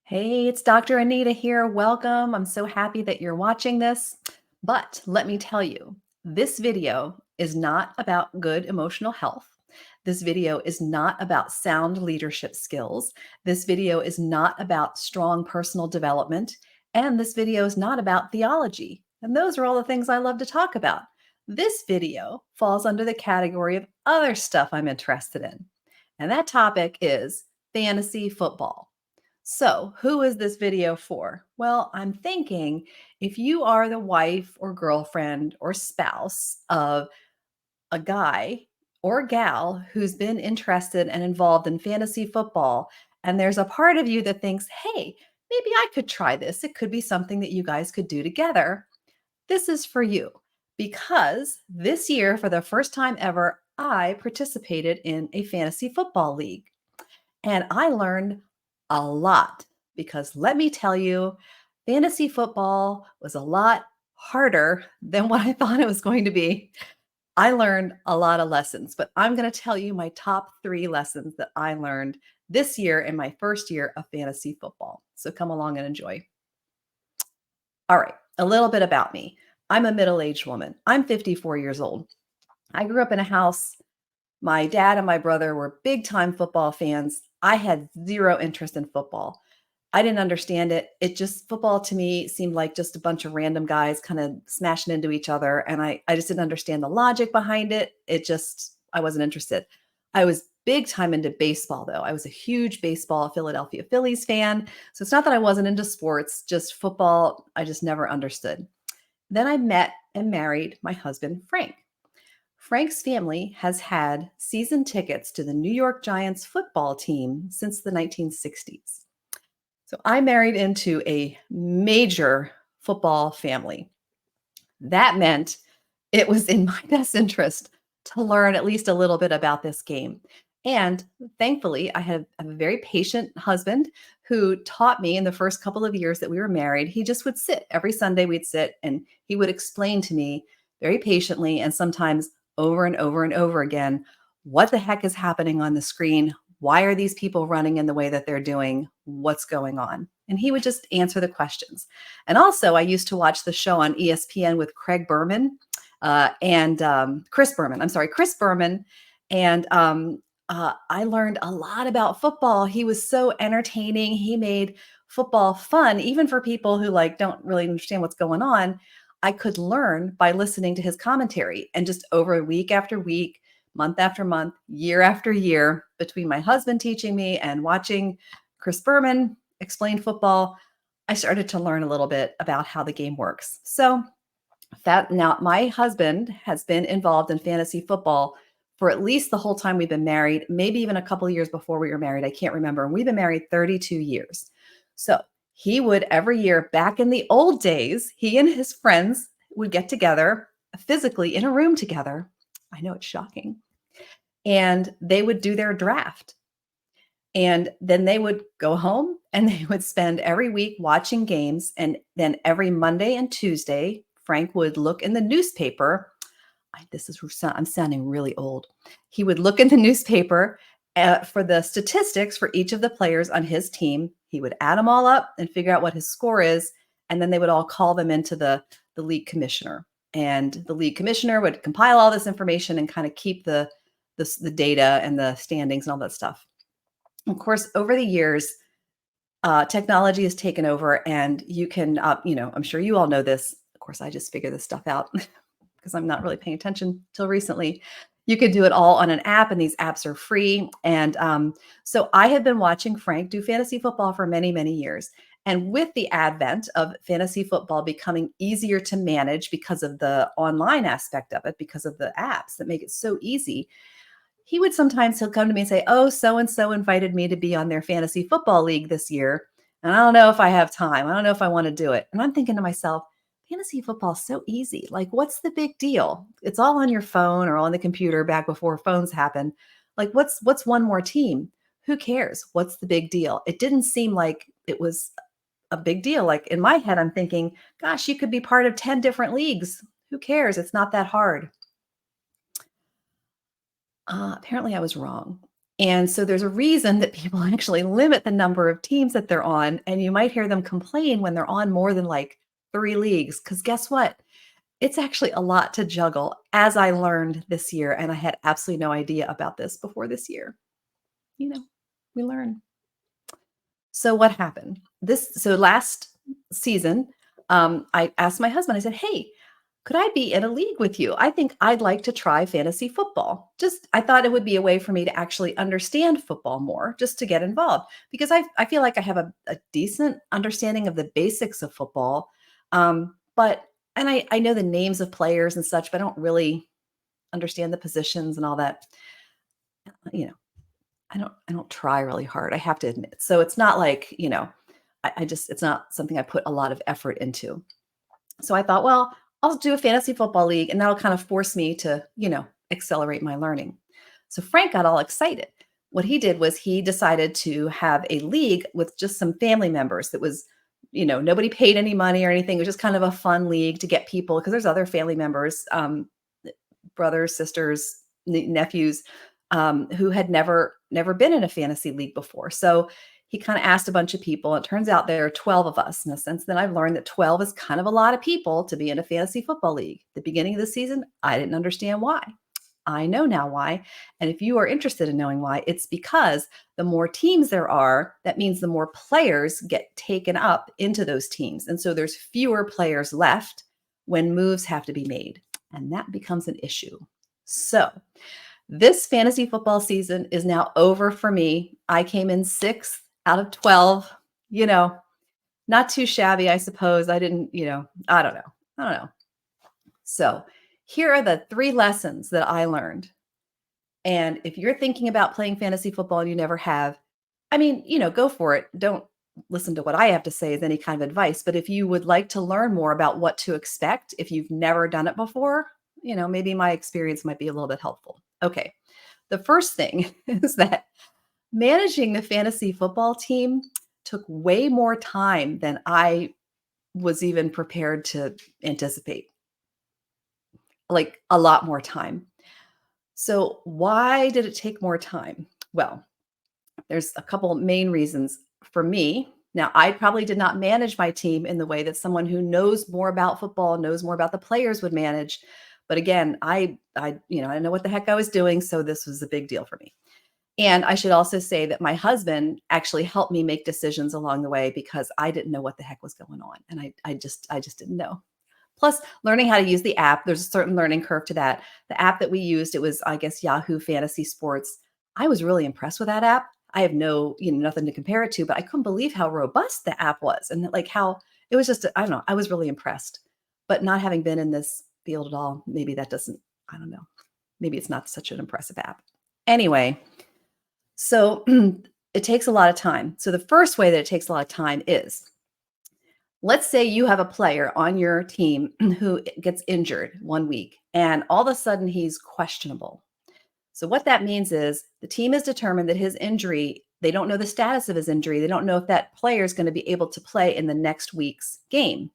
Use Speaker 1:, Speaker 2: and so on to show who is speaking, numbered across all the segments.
Speaker 1: Hey, it's Dr. Anita here. Welcome. I'm so happy that you're watching this. But let me tell you, this video is not about good emotional health. This video is not about sound leadership skills. This video is not about strong personal development. And this video is not about theology. And those are all the things I love to talk about. This video falls under the category of other stuff I'm interested in. And that topic is fantasy football. So, who is this video for? Well, I'm thinking if you are the wife or girlfriend or spouse of a guy or gal who's been interested and involved in fantasy football, and there's a part of you that thinks, hey, maybe I could try this. It could be something that you guys could do together. This is for you because this year, for the first time ever, I participated in a fantasy football league. And I learned a lot because let me tell you, fantasy football was a lot harder than what I thought it was going to be. I learned a lot of lessons, but I'm going to tell you my top 3 lessons that I learned this year in my first year of fantasy football. So come along and enjoy. All right, a little bit about me. I'm a middle aged woman, I'm 54 years old. I grew up in a house. My dad and my brother were big time football fans. I had zero interest in football. I didn't understand it. Football to me seemed like just a bunch of random guys kind of smashing into each other. And I just didn't understand the logic behind it. I wasn't interested. I was big time into baseball, though. I was a huge baseball Philadelphia Phillies fan. So it's not that I wasn't into sports, just football, I just never understood. Then I met and married my husband, Frank. Frank's family has had season tickets to the New York Giants football team since the 1960s. So I married into a major football family. That meant it was in my best interest to learn at least a little bit about this game. And thankfully, I had a very patient husband who taught me in the first couple of years that we were married. He just would sit every Sunday, we'd sit and he would explain to me very patiently and sometimes over and over and over again what the heck is happening on the screen. Why are these people running in the way that they're doing? What's going on? And he would just answer the questions. And also, I used to watch the show on ESPN with Craig Berman and Chris Berman. I'm sorry, Chris Berman. And I learned a lot about football. He was so entertaining. He made football fun, even for people who don't really understand what's going on. I could learn by listening to his commentary, and just over week after week, month after month, year after year, between my husband teaching me and watching Chris Berman explain football, I started to learn a little bit about how the game works. So that now my husband has been involved in fantasy football for at least the whole time we've been married, maybe even a couple of years before we were married. I can't remember. And we've been married 32 years. So he would every year back in the old days, he and his friends would get together physically in a room together. I know it's shocking. And they would do their draft. And then they would go home and they would spend every week watching games. And then every Monday and Tuesday, Frank would look in the newspaper. I'm sounding really old. He would look in the newspaper for the statistics for each of the players on his team. He would add them all up and figure out what his score is. And then they would all call them into the league commissioner. And the league commissioner would compile all this information and kind of keep the data and the standings and all that stuff. Of course, over the years, technology has taken over, and you can, I'm sure you all know this. Of course, I just figure this stuff out because I'm not really paying attention till recently. You could do it all on an app, and these apps are free. And so I have been watching Frank do fantasy football for many, many years. And with the advent of fantasy football becoming easier to manage because of the online aspect of it, because of the apps that make it so easy, he'll come to me and say, oh, so-and-so invited me to be on their fantasy football league this year. And I don't know if I have time. I don't know if I want to do it. And I'm thinking to myself, fantasy football is so easy. Like, what's the big deal? It's all on your phone or on the computer back before phones happened. Like, what's one more team? Who cares? What's the big deal? It didn't seem like it was a big deal. Like in my head, I'm thinking, gosh, you could be part of 10 different leagues. Who cares? It's not that hard. Apparently I was wrong. And so there's a reason that people actually limit the number of teams that they're on. And you might hear them complain when they're on more than like 3 leagues. Because guess what? It's actually a lot to juggle, as I learned this year. And I had absolutely no idea about this before this year. You know, we learn. So what happened? So last season, I asked my husband, I said, "Hey, could I be in a league with you? I think I'd like to try fantasy football." Just I thought it would be a way for me to actually understand football more, just to get involved because I feel like I have a decent understanding of the basics of football. But and I know the names of players and such, but I don't really understand the positions and all that. You know, I don't try really hard, I have to admit. So it's not like, I just it's not something I put a lot of effort into. So I thought, well, I'll do a fantasy football league and that'll kind of force me to, accelerate my learning. So Frank got all excited. What he did was he decided to have a league with just some family members that was, nobody paid any money or anything. It was just kind of a fun league to get people because there's other family members, brothers, sisters, nephews, who had never been in a fantasy league before. So he kind of asked a bunch of people. It turns out there are 12 of us. In a sense, then I've learned that 12 is kind of a lot of people to be in a fantasy football league. At the beginning of the season, I didn't understand why. I know now why. And if you are interested in knowing why, it's because the more teams there are, that means the more players get taken up into those teams. And so there's fewer players left when moves have to be made. And that becomes an issue. So this fantasy football season is now over for me. I came in 6th out of 12, you know, not too shabby, I suppose. I didn't, I don't know. I don't know. So here are the 3 lessons that I learned. And if you're thinking about playing fantasy football and you never have, I mean, go for it. Don't listen to what I have to say as any kind of advice. But if you would like to learn more about what to expect, if you've never done it before, maybe my experience might be a little bit helpful. Okay. The first thing is that managing the fantasy football team took way more time than I was even prepared to anticipate, like a lot more time. So, why did it take more time? Well, there's a couple main reasons for me. Now, I probably did not manage my team in the way that someone who knows more about football, knows more about the players would manage. But again, I know what the heck I was doing, so this was a big deal for me. And I should also say that my husband actually helped me make decisions along the way because I didn't know what the heck was going on, and I just didn't know. Plus, learning how to use the app, there's a certain learning curve to that. The app that we used, it was, I guess, Yahoo Fantasy Sports. I was really impressed with that app. I have nothing to compare it to, but I couldn't believe how robust the app was and like how it was just, I don't know, I was really impressed. But not having been in this field at all, maybe that doesn't, I don't know, maybe it's not such an impressive app. Anyway, so it takes a lot of time. So the first way that it takes a lot of time is, let's say you have a player on your team who gets injured one week and all of a sudden he's questionable. So what that means is the team has determined that his injury, they don't know the status of his injury. They don't know if that player is going to be able to play in the next week's game.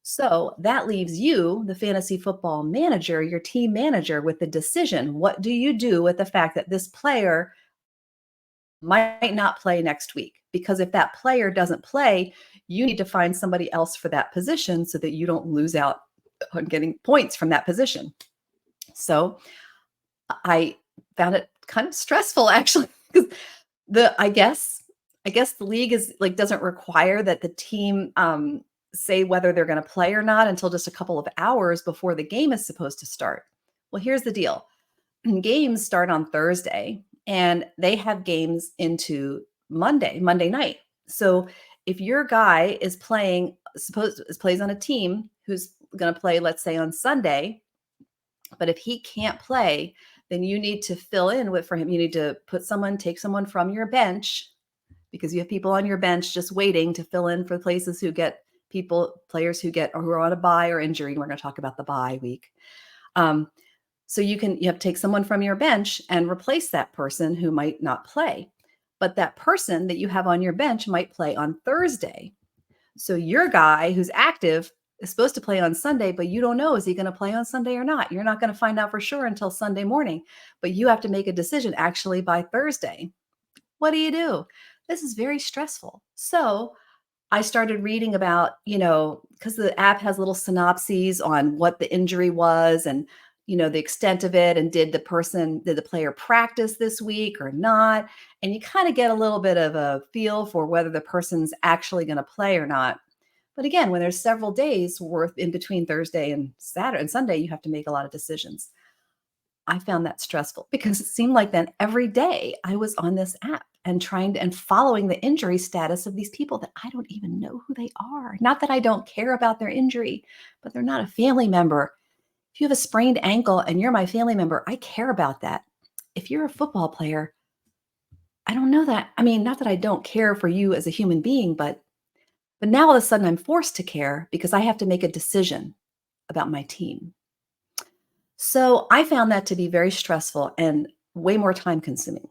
Speaker 1: So that leaves you, the fantasy football manager, your team manager, with the decision. What do you do with the fact that this player might not play next week? Because if that player doesn't play, you need to find somebody else for that position so that you don't lose out on getting points from that position. So I found it kind of stressful actually because I guess the league is like doesn't require that the team say whether they're going to play or not until just a couple of hours before the game is supposed to start. Well, here's the deal. Games start on Thursday and they have games into Monday night. So if your guy is playing, plays on a team who's going to play, let's say on Sunday, but if he can't play, then you need to fill in for him. You need to take someone from your bench because you have people on your bench just waiting to fill in for places players who are on a bye or injury. We're going to talk about the bye week. So you have to take someone from your bench and replace that person who might not play. But that person that you have on your bench might play on Thursday. So your guy who's active is supposed to play on Sunday, but you don't know, is he going to play on Sunday or not? You're not going to find out for sure until Sunday morning, but you have to make a decision actually by Thursday. What do? This is very stressful. So I started reading about, because the app has little synopses on what the injury was and, the extent of it. And did the player practice this week or not? And you kind of get a little bit of a feel for whether the person's actually going to play or not. But again, when there's several days worth in between Thursday and Saturday and Sunday, you have to make a lot of decisions. I found that stressful because it seemed like then every day I was on this app and and following the injury status of these people that I don't even know who they are. Not that I don't care about their injury, but they're not a family member. If you have a sprained ankle and you're my family member, I care about that. If you're a football player, I don't know that. I mean, not that I don't care for you as a human being, but now all of a sudden I'm forced to care because I have to make a decision about my team. So I found that to be very stressful and way more time consuming.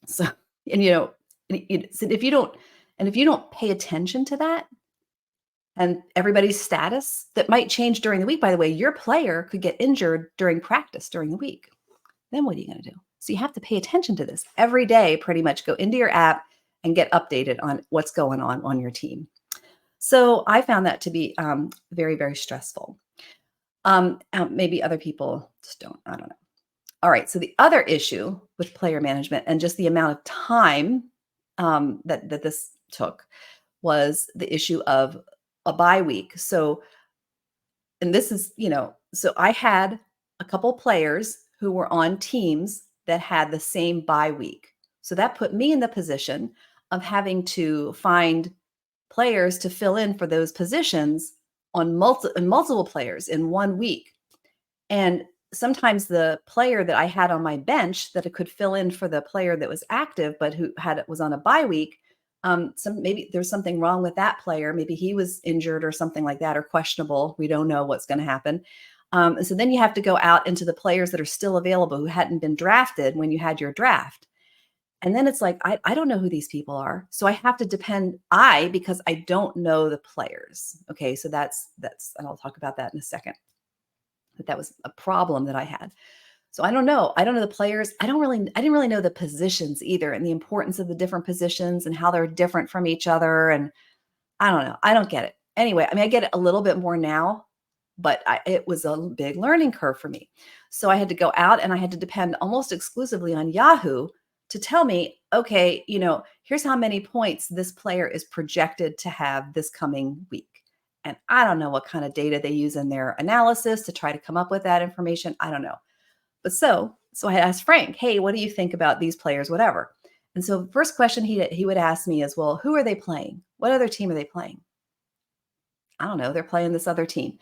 Speaker 1: So, and so if you don't pay attention to that and everybody's status that might change during the week, by the way, your player could get injured during practice during the week. Then what are you going to do? So you have to pay attention to this every day, pretty much go into your app and get updated on what's going on your team. So I found that to be very, very stressful. Maybe other people just don't. I don't know. All right. So the other issue with player management and just the amount of time that this took was the issue of a bye week. So, and this is, so I had a couple players who were on teams that had the same bye week. So that put me in the position of having to find players to fill in for those positions on multiple players in 1 week. And sometimes the player that I had on my bench that it could fill in for the player that was active, but who was on a bye week, maybe there's something wrong with that player. Maybe he was injured or something like that, or questionable. We don't know what's going to happen. And so then you have to go out into the players that are still available who hadn't been drafted when you had your draft. And then it's like, I don't know who these people are. So I have to because I don't know the players. Okay. So that's, and I'll talk about that in a second. But that was a problem that I had. So I don't know. I don't know the players. I didn't really know the positions either, and the importance of the different positions and how they're different from each other. And I don't know. I don't get it. Anyway, I mean, I get it a little bit more now, but it was a big learning curve for me. So I had to go out and I had to depend almost exclusively on Yahoo to tell me, okay, here's how many points this player is projected to have this coming week. And I don't know what kind of data they use in their analysis to try to come up with that information. I don't know. But so I asked Frank, hey, what do you think about these players, whatever? And so the first question he would ask me is, well, who are they playing? What other team are they playing? I don't know. They're playing this other team.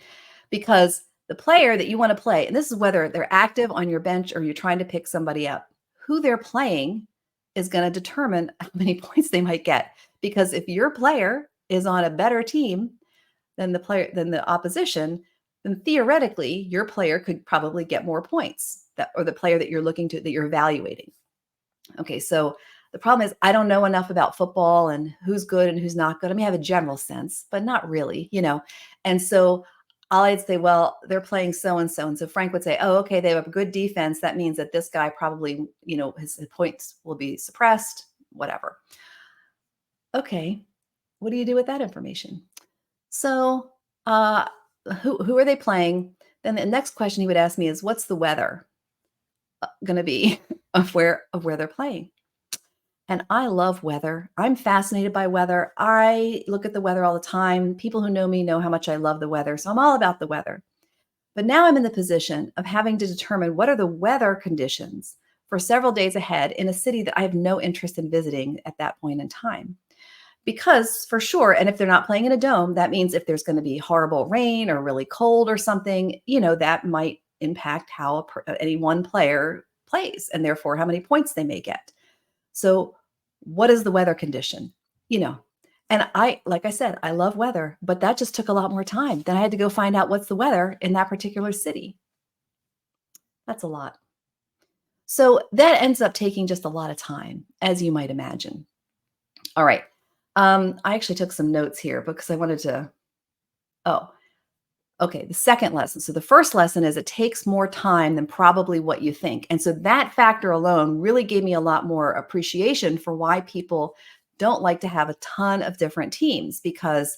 Speaker 1: Because the player that you want to play, and this is whether they're active on your bench or you're trying to pick somebody up, who they're playing is going to determine how many points they might get. Because if your player is on a better team than the opposition, then theoretically your player could probably get more points, or the player that you're evaluating. Okay, so the problem is I don't know enough about football and who's good and who's not good. I mean, I have a general sense, but not really, And so I'd say, well, they're playing so and so. And so Frank would say, oh, okay, they have a good defense. That means that this guy probably, his points will be suppressed, whatever. Okay, what do you do with that information? So who are they playing? Then the next question he would ask me is, what's the weather going to be of where they're playing? And I love weather. I'm fascinated by weather. I look at the weather all the time. People who know me know how much I love the weather. So I'm all about the weather. But now I'm in the position of having to determine what are the weather conditions for several days ahead in a city that I have no interest in visiting at that point in time. Because for sure, and if they're not playing in a dome, that means if there's going to be horrible rain or really cold or something, that might impact how any one player plays and therefore how many points they may get. So what is the weather condition? And like I said, I love weather, but that just took a lot more time. Then I had to go find out what's the weather in that particular city. That's a lot. So that ends up taking just a lot of time, as you might imagine. All right. I actually took some notes here because I wanted to, Okay, the second lesson. So the first lesson is it takes more time than probably what you think. And so that factor alone really gave me a lot more appreciation for why people don't like to have a ton of different teams because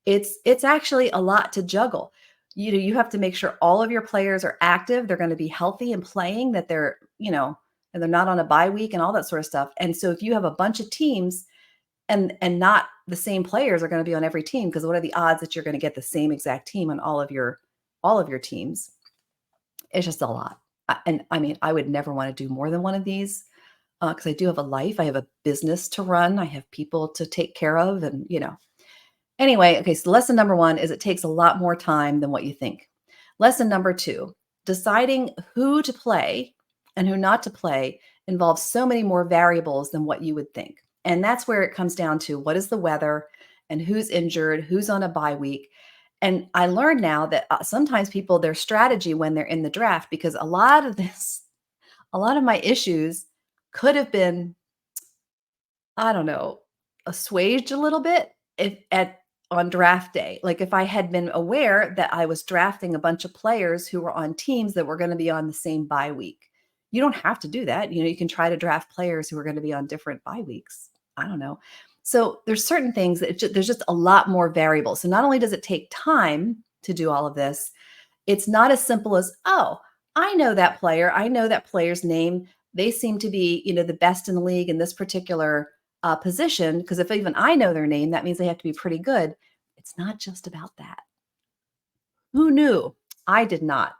Speaker 1: it's actually a lot to juggle. You have to make sure all of your players are active, they're going to be healthy and playing, that they're, and they're not on a bye week and all that sort of stuff. And so if you have a bunch of teams and not the same players are going to be on every team, because what are the odds that you're going to get the same exact team on all of your teams? It's just a lot. And I mean, I would never want to do more than one of these because I do have a life. I have a business to run. I have people to take care of, and Anyway, okay, so lesson number one is it takes a lot more time than what you think. Lesson number two, deciding who to play and who not to play involves so many more variables than what you would think. And that's where it comes down to what is the weather and who's injured, who's on a bye week. And I learned now that sometimes people, their strategy when they're in the draft, because a lot of my issues could have been, I don't know, assuaged a little bit if at on draft day. Like if I had been aware that I was drafting a bunch of players who were on teams that were going to be on the same bye week. You don't have to do that. You can try to draft players who are going to be on different bye weeks. I don't know. So there's certain things that there's just a lot more variables. So not only does it take time to do all of this, it's not as simple as, oh, I know that player. I know that player's name. They seem to be, the best in the league in this particular position. Because if even I know their name, that means they have to be pretty good. It's not just about that. Who knew? I did not.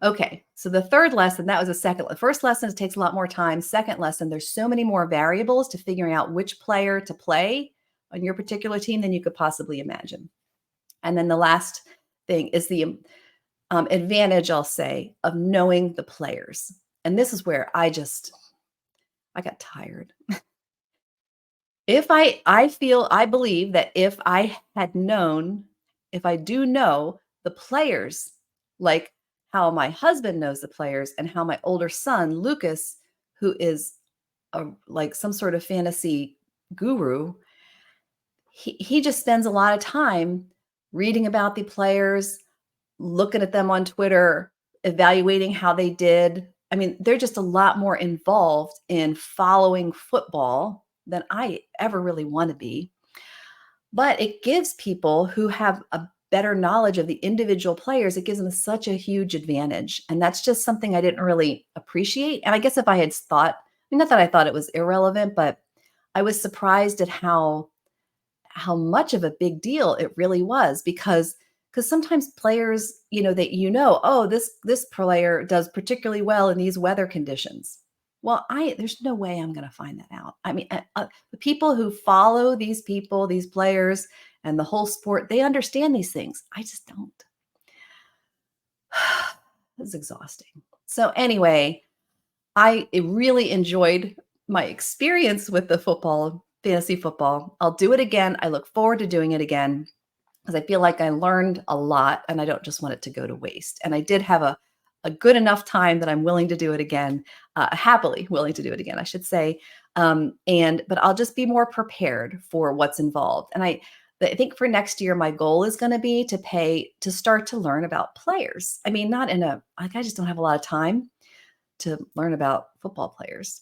Speaker 1: Okay, so the third lesson, that was a second. The first lesson, it takes a lot more time. Second lesson, there's so many more variables to figuring out which player to play on your particular team than you could possibly imagine. And then the last thing is the advantage, I'll say, of knowing the players. And this is where I got tired. If I believe that if I do know the players, like how my husband knows the players and how my older son, Lucas, who is like some sort of fantasy guru, he just spends a lot of time reading about the players, looking at them on Twitter, evaluating how they did. I mean, they're just a lot more involved in following football than I ever really want to be. But it gives people who have a better knowledge of the individual players, it gives them such a huge advantage. And that's just something I didn't really appreciate. And I guess if I had thought, I mean, not that I thought it was irrelevant, but I was surprised at how much of a big deal it really was, because sometimes players, that oh, this player does particularly well in these weather conditions. Well, there's no way I'm going to find that out. I mean, the people who follow these people, these players, and the whole sport, they understand these things. I just don't. It's exhausting. So anyway, I really enjoyed my experience with the fantasy football. I'll do it again. I look forward to doing it again because I feel like I learned a lot and I don't just want it to go to waste. And I did have a good enough time that I'm willing to do it again, happily willing to do it again, I should say. But I'll just be more prepared for what's involved. And I think for next year, my goal is going to be to start to learn about players. I mean, not I just don't have a lot of time to learn about football players,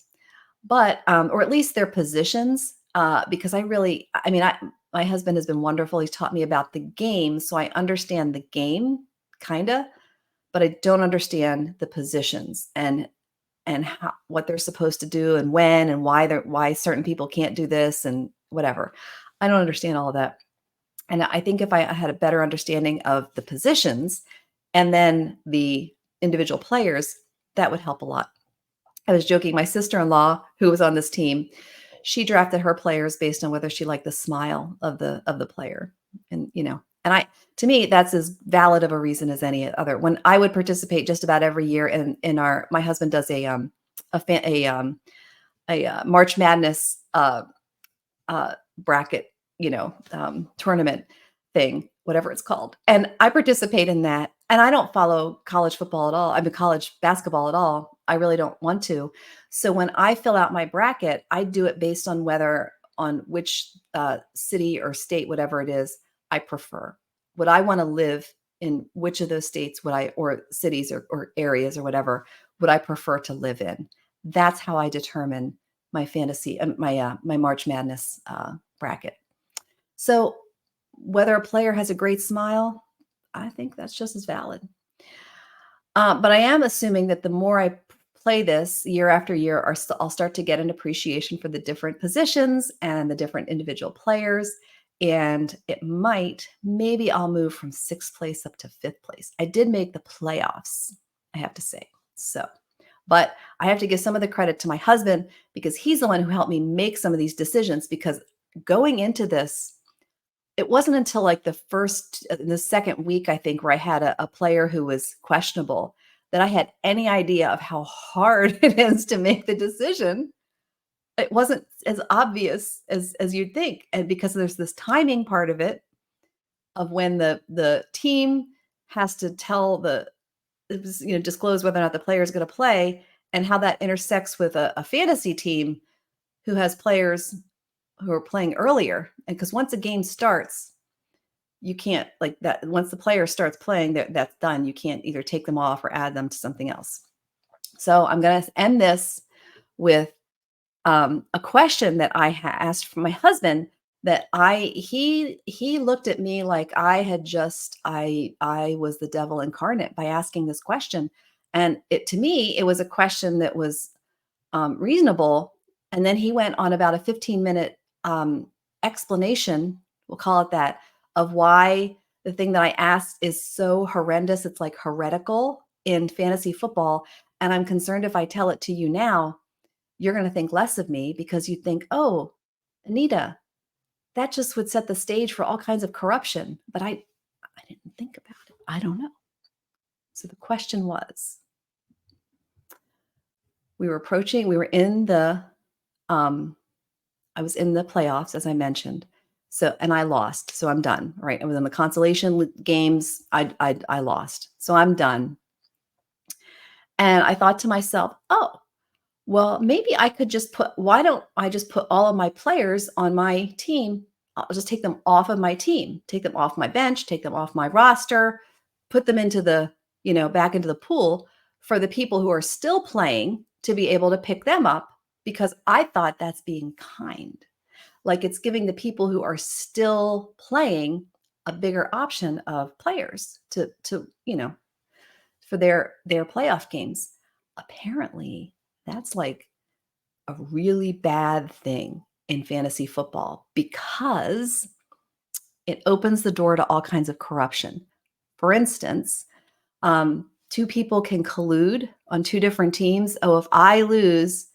Speaker 1: but or at least their positions, because my husband has been wonderful. He's taught me about the game, so I understand the game kind of, but I don't understand the positions and what they're supposed to do and when and why certain people can't do this and whatever. I don't understand all of that. And I think if I had a better understanding of the positions and then the individual players, that would help a lot. I was joking, my sister-in-law, who was on this team, she drafted her players based on whether she liked the smile of the player. And, to me, that's as valid of a reason as any other. When I would participate just about every year my husband does a March Madness bracket, tournament thing, whatever it's called. And I participate in that. And I don't follow college football at all. I mean, college basketball at all. I really don't want to. So when I fill out my bracket, I do it based on which city or state, whatever it is, I prefer. Would I want to live in which of those states would I, or cities or areas or whatever, would I prefer to live in. That's how I determine my fantasy, my March Madness bracket. So whether a player has a great smile, I think that's just as valid. But I am assuming that the more I play this year after year, I'll start to get an appreciation for the different positions and the different individual players. And it maybe I'll move from sixth place up to fifth place. I did make the playoffs, I have to say. So, but I have to give some of the credit to my husband because he's the one who helped me make some of these decisions. Because going into this, it wasn't until like the second week, I think, where I had a player who was questionable that I had any idea of how hard it is to make the decision. It wasn't as obvious as you'd think. And because there's this timing part of it, of when the team has to disclose whether or not the player is going to play, and how that intersects with a fantasy team who has players who are playing earlier. And because once a game starts, you can't, like that, once the player starts playing, that's done. You can't either take them off or add them to something else. So I'm going to end this with a question that I asked from my husband, that he looked at me like I was the devil incarnate by asking this question. And to me, it was a question that was reasonable. And then he went on about a 15-minute explanation, we'll call it that, of why the thing that I asked is so horrendous. It's like heretical in fantasy football. And I'm concerned if I tell it to you now, you're going to think less of me because you think, oh, Anita, that just would set the stage for all kinds of corruption. But I didn't think about it. I don't know. So the question was, we were I was in the playoffs, as I mentioned. So, and I lost. So I'm done. Right. I was in the consolation games. I lost. So I'm done. And I thought to myself, oh, well, maybe I could why don't I just put all of my players on my team? I'll just take them off of my team, take them off my bench, take them off my roster, put them into back into the pool for the people who are still playing to be able to pick them up, because I thought that's being kind. Like, it's giving the people who are still playing a bigger option of players for their playoff games. Apparently, that's like a really bad thing in fantasy football because it opens the door to all kinds of corruption. For instance, two people can collude on two different teams. Oh, if I lose,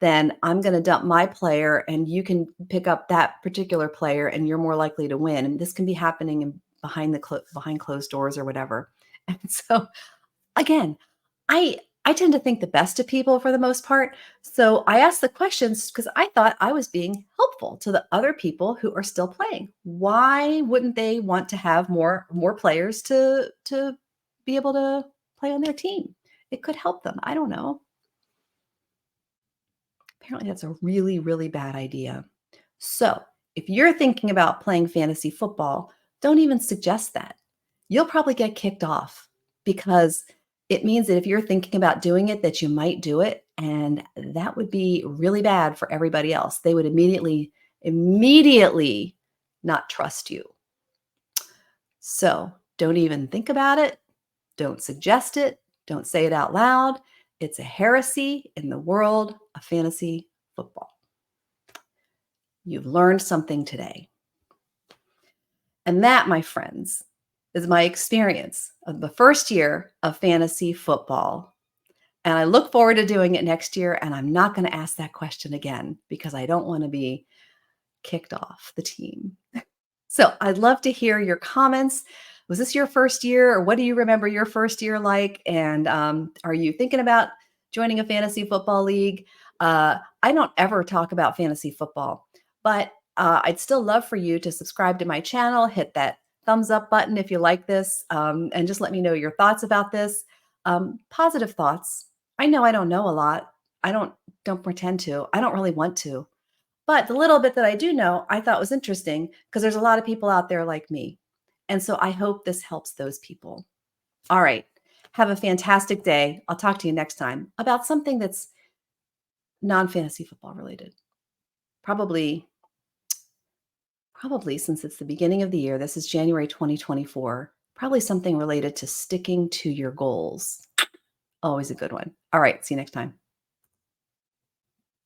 Speaker 1: then I'm going to dump my player and you can pick up that particular player and you're more likely to win. And this can be happening behind closed doors or whatever. And so again, I tend to think the best of people for the most part. So I asked the questions because I thought I was being helpful to the other people who are still playing. Why wouldn't they want to have more players to be able to play on their team? It could help them. I don't know. Apparently that's a really, really bad idea. So if you're thinking about playing fantasy football, don't even suggest that. You'll probably get kicked off, because it means that if you're thinking about doing it, that you might do it. And that would be really bad for everybody else. They would immediately not trust you. So don't even think about it. Don't suggest it. Don't say it out loud. It's a heresy in the world of fantasy football. You've learned something today. And that, my friends, is my experience of the first year of fantasy football. And I look forward to doing it next year. And I'm not going to ask that question again because I don't want to be kicked off the team. So I'd love to hear your comments. Was this your first year, or what do you remember your first year like? And are you thinking about joining a fantasy football league? I don't ever talk about fantasy football, but I'd still love for you to subscribe to my channel, hit that thumbs up button if you like this, and just let me know your thoughts about this. Positive thoughts. I know I don't know a lot. I don't pretend to. I don't really want to. But the little bit that I do know, I thought was interesting, because there's a lot of people out there like me. And so I hope this helps those people. All right. Have a fantastic day. I'll talk to you next time about something that's non-fantasy football related. Probably Probably since it's the beginning of the year, this is January 2024, probably something related to sticking to your goals. Always a good one. All right, see you next time.